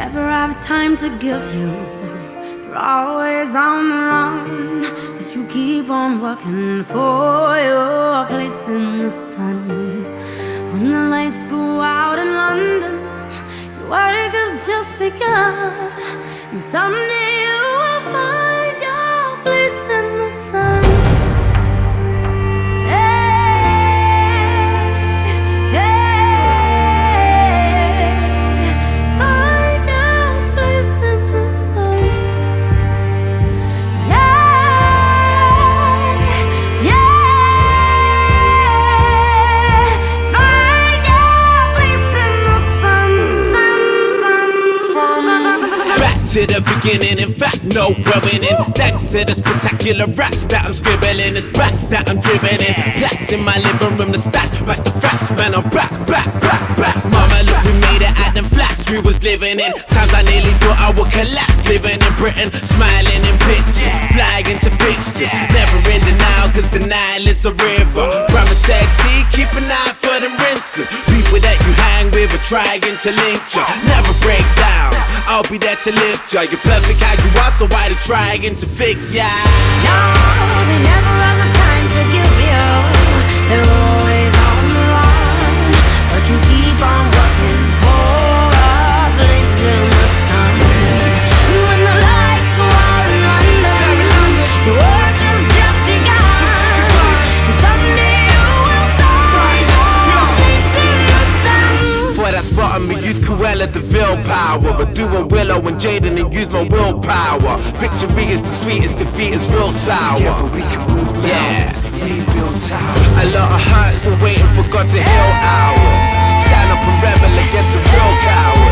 never have time to give you. You're always on the run, but you keep on working for your place in the sun. When the lights go out in London, your work has just begun, and someday you will find your place in the sun. To the beginning, in fact, no winning. Thanks to the spectacular raps that I'm scribbling, it's backs that I'm driven in. Blacks in my living room, the stats match the facts. Man, I'm back. Mama, look, we made it out them flats we was living in. Times I nearly thought I would collapse, living in Britain, smiling in pictures, flagging to fixtures. Never in denial, cause denial is a river. Grandma said, T, keep an eye for them rinses. People that you hang with are trying to link ya. Never break down, I'll be there to lift ya. You're perfect how you are, so why they trying to fix ya? No, they never have the time to give you. They're always on the run, but you keep on working for a place in the sun. When the lights go out in London, your work has just begun, and someday you will find your place in the sun. For that spot, I'ma use Cruella de Vil power. I do a Willow and Jaden and use my willpower. Victory is the sweetest, defeat is real sour. Together we can move mountains, rebuild towers. A lot of hearts still waiting for God to heal ours. Stand up and rebel against the real cowards.